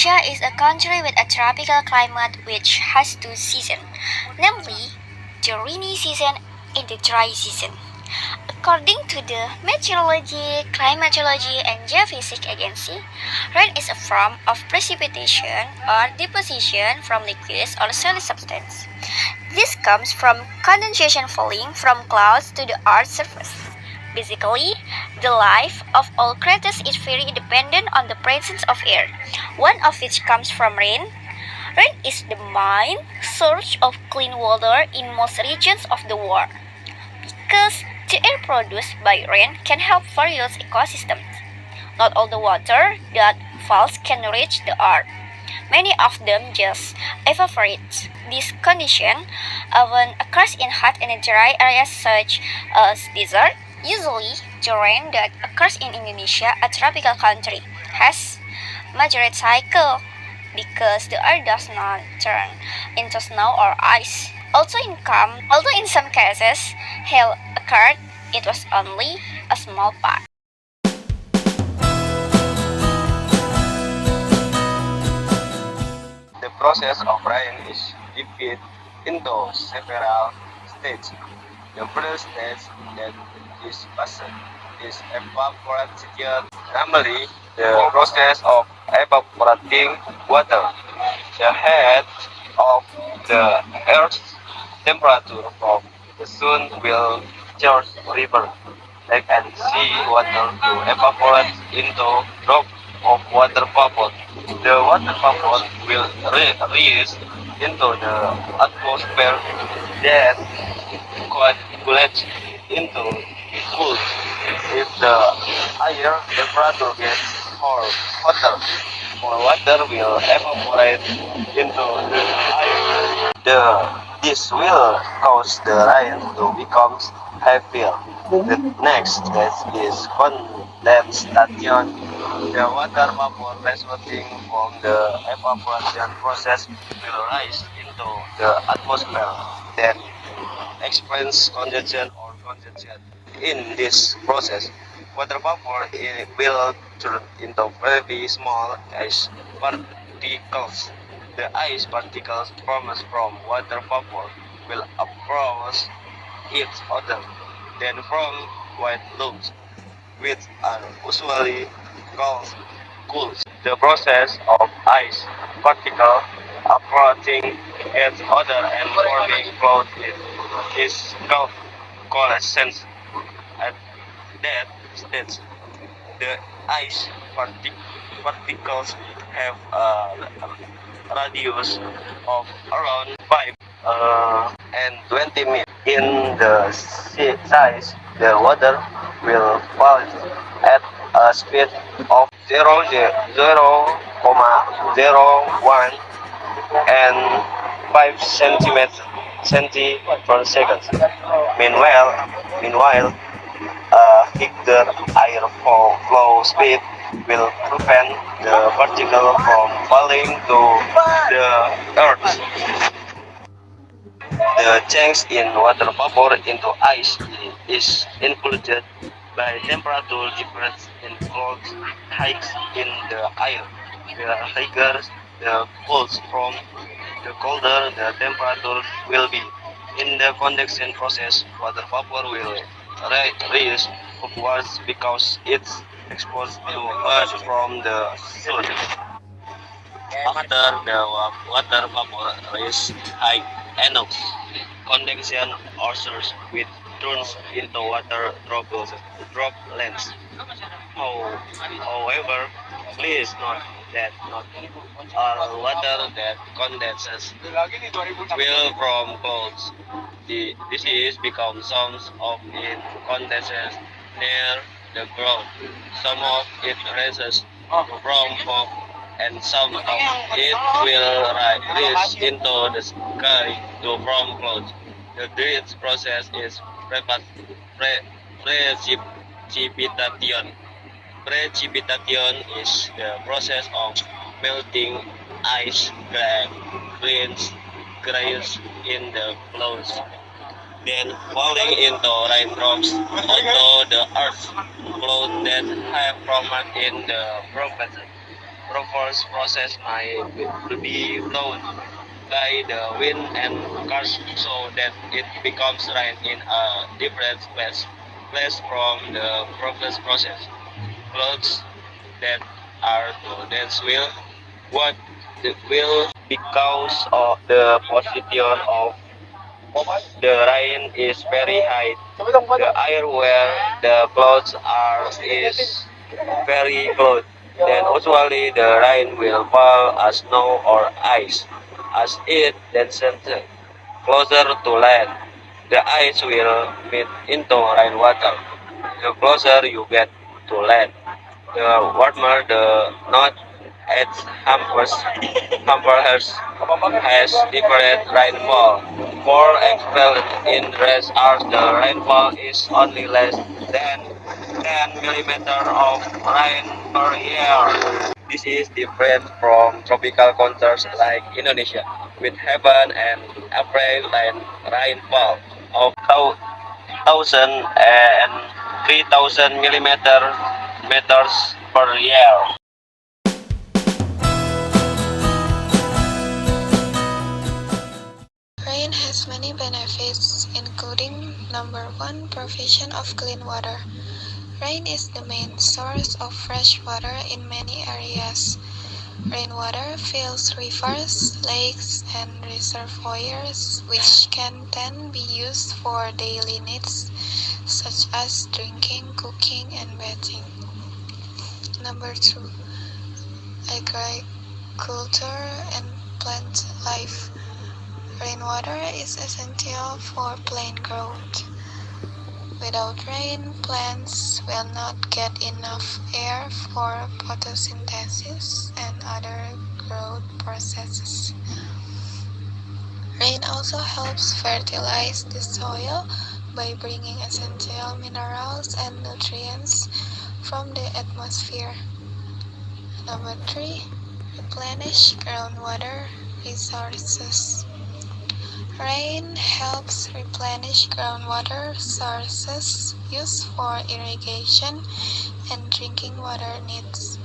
Indonesia is a country with a tropical climate which has two seasons, namely the rainy season and the dry season. According to the Meteorology, Climatology, and Geophysics Agency, rain is a form of precipitation or deposition from liquids or solid substance. This comes from condensation falling from clouds to the Earth's surface. Basically, the life of all creatures is very dependent on the presence of air, one of which comes from rain. Rain is the main source of clean water in most regions of the world because the air produced by rain can help various ecosystems. Not all the water that falls can reach the earth. Many of them just evaporate. This condition often occurs in hot and dry areas such as desert. Usually, the rain that occurs in Indonesia, a tropical country, has moderate cycle because the earth does not turn into snow or ice. Although in some cases hail occurred, it was only a small part. The process of rain is divided into several stages. The first stage that is passed is evaporation, namely the process of evaporating water. The head of the Earth's temperature from the sun will charge river, lake and sea water to evaporate into drop of water vapor. The water vapor will rise into the atmosphere, then coagulate into cools. If the higher temperature gets hotter, more water will evaporate into the air. This will cause the rain to become heavier. The next stage is condensation. The water vapor resulting from the evaporation process will rise into the atmosphere, then experience condension or condensation. In this process, water vapor will turn into very small ice particles. The ice particles formed from water vapor will approach each other, then form white lumps, which are usually called cools. The process of ice particles approaching each other and forming clouds is called coalescence. At that stage, the ice particles have a radius of around 5 and 20 meters. In the size, the water will fall at a speed of 0.01 and 5 centi per second. Meanwhile, a higher airflow speed will prevent the particle from falling to the earth. The change in water vapor into ice is influenced by temperature difference in cold hikes in the air. The higher the cold from, the colder the temperature will be. In the convection process, water vapor will rise upwards because it's exposed to earth from the sun. After the water vapor is high enough, condension occurs which turns into water droplets. However, please note that not all water that condenses will from clouds. This is because some of it condenses near the ground. Some of it rises from fog, and some of it will rise into the sky to from clouds. This process is precipitation. Precipitation is the process of melting ice grains in the clouds, then falling into raindrops onto the earth. Clouds that have formed in the province reverse process might be blown by the wind and cars so that it becomes rain in a different place from the previous process. Clouds that are to dense will because of the position of the rain is very high. The air where the clouds are is very close. Then usually the rain will fall as snow or ice. As it descends closer to land, the ice will meet into rainwater. The closer you get to land, the warmer the not its hampers has different rainfall. For example, in rest hours the rainfall is only less than 10 millimeter of rain per year. This is different from tropical countries like Indonesia, with heaven and April rainfall of 1,000 and 3,000 meters per year. Rain has many benefits, including number 1, provision of clean water. Rain is the main source of fresh water in many areas. Rainwater fills rivers, lakes, and reservoirs, which can then be used for daily needs, such as drinking, cooking, and bathing. Number 2, agriculture and plant life. Rainwater is essential for plant growth. Without rain, plants will not get enough air for photosynthesis and other growth processes. Rain also helps fertilize the soil by bringing essential minerals and nutrients from the atmosphere. Number 3, replenish groundwater resources. Rain helps replenish groundwater sources used for irrigation and drinking water needs.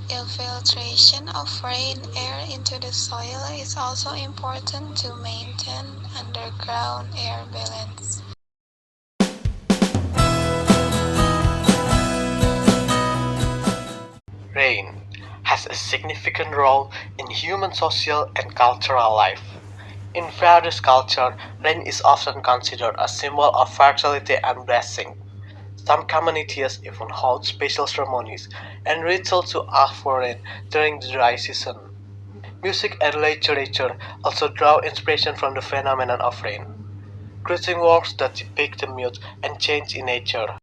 Infiltration of rain air into the soil is also important to maintain underground air balance. Rain has a significant role in human social and cultural life. In various cultures, rain is often considered a symbol of fertility and blessing. Some communities even hold special ceremonies and rituals to ask for rain during the dry season. Music and literature also draw inspiration from the phenomenon of rain, creating works that depict the mood and change in nature.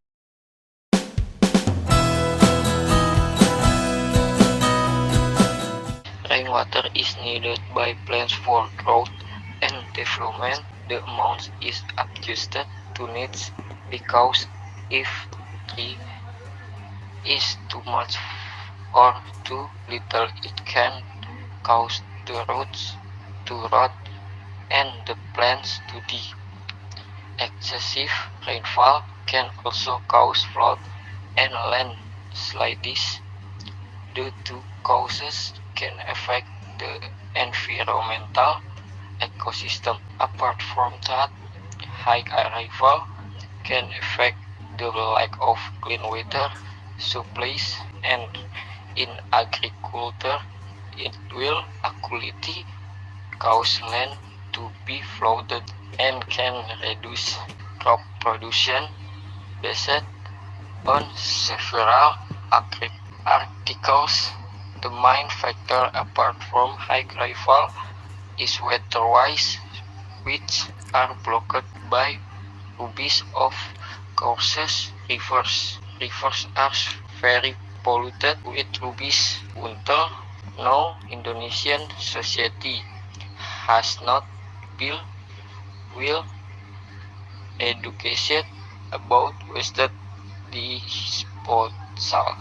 Rainwater is needed by plants for growth and development. The amount is adjusted to needs because if tree is too much or too little, it can cause the roots to rot and the plants to die. Excessive rainfall can also cause flood and landslides. The two causes can affect the environmental ecosystem. Apart from that, high rainfall can affect the lack of clean water supplies, and in agriculture it will actually cause land to be flooded and can reduce crop production. Based on several articles, the main factor apart from high rainfall is weather-wise, which are blocked by rubbish of courses. Rivers are very polluted with rubbish. Until now, Indonesian society has not been well educated about waste disposal.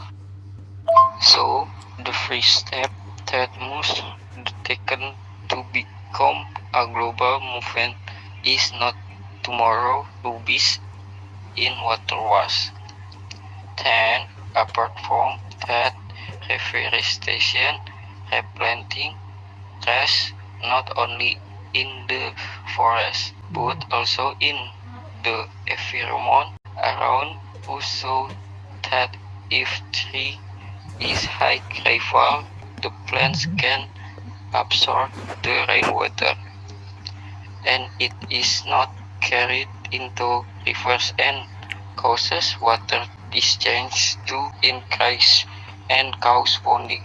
So, the first step that must be taken to become a global movement is not tomorrow rubbish in water wash. Then, apart from that, reforestation, replanting trees not only in the forest but also in the environment around us so that if tree is high rainfall, the plants can absorb the rainwater and it is not carried into rivers and causes water discharge to increase and cause flooding.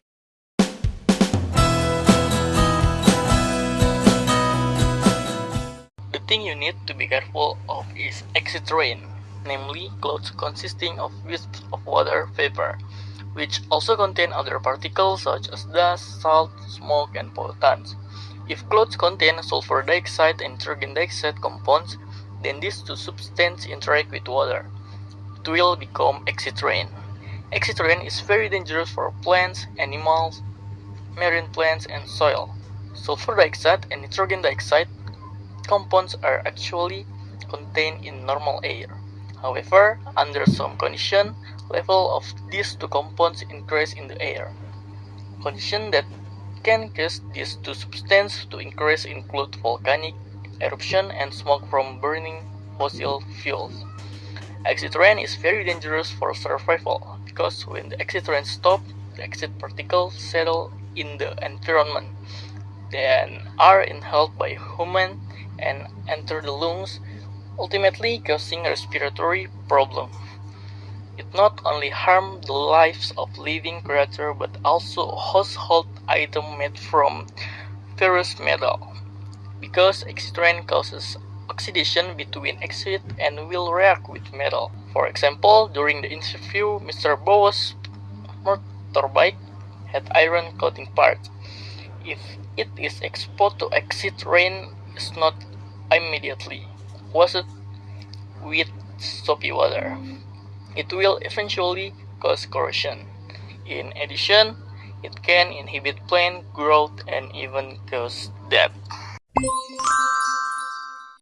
The thing you need to be careful of is exit rain, namely clouds consisting of wisps of water vapor, which also contain other particles such as dust, salt, smoke, and pollutants. If clouds contain sulfur dioxide and nitrogen dioxide compounds, then these two substances interact with water. It will become exit rain. Exit rain is very dangerous for plants, animals, marine plants, and soil. Sulfur dioxide and nitrogen dioxide compounds are actually contained in normal air. However, under some conditions, level of these two compounds increase in the air. Conditions that can cause these two substances to increase include volcanic eruption and smoke from burning fossil fuels. Exit rain is very dangerous for survival because when the exit rain stops, the exit particles settle in the environment, then are inhaled by humans and enter the lungs, ultimately causing respiratory problems. It not only harms the lives of living creatures but also household items made from ferrous metal, because exit rain causes oxidation between exit and will react with metal. For example, during the interview, Mr. Bowes' motorbike had iron coating parts. If it is exposed to exit rain, it's not immediately washed with soapy water. It will eventually cause corrosion. In addition, it can inhibit plant growth and even cause death.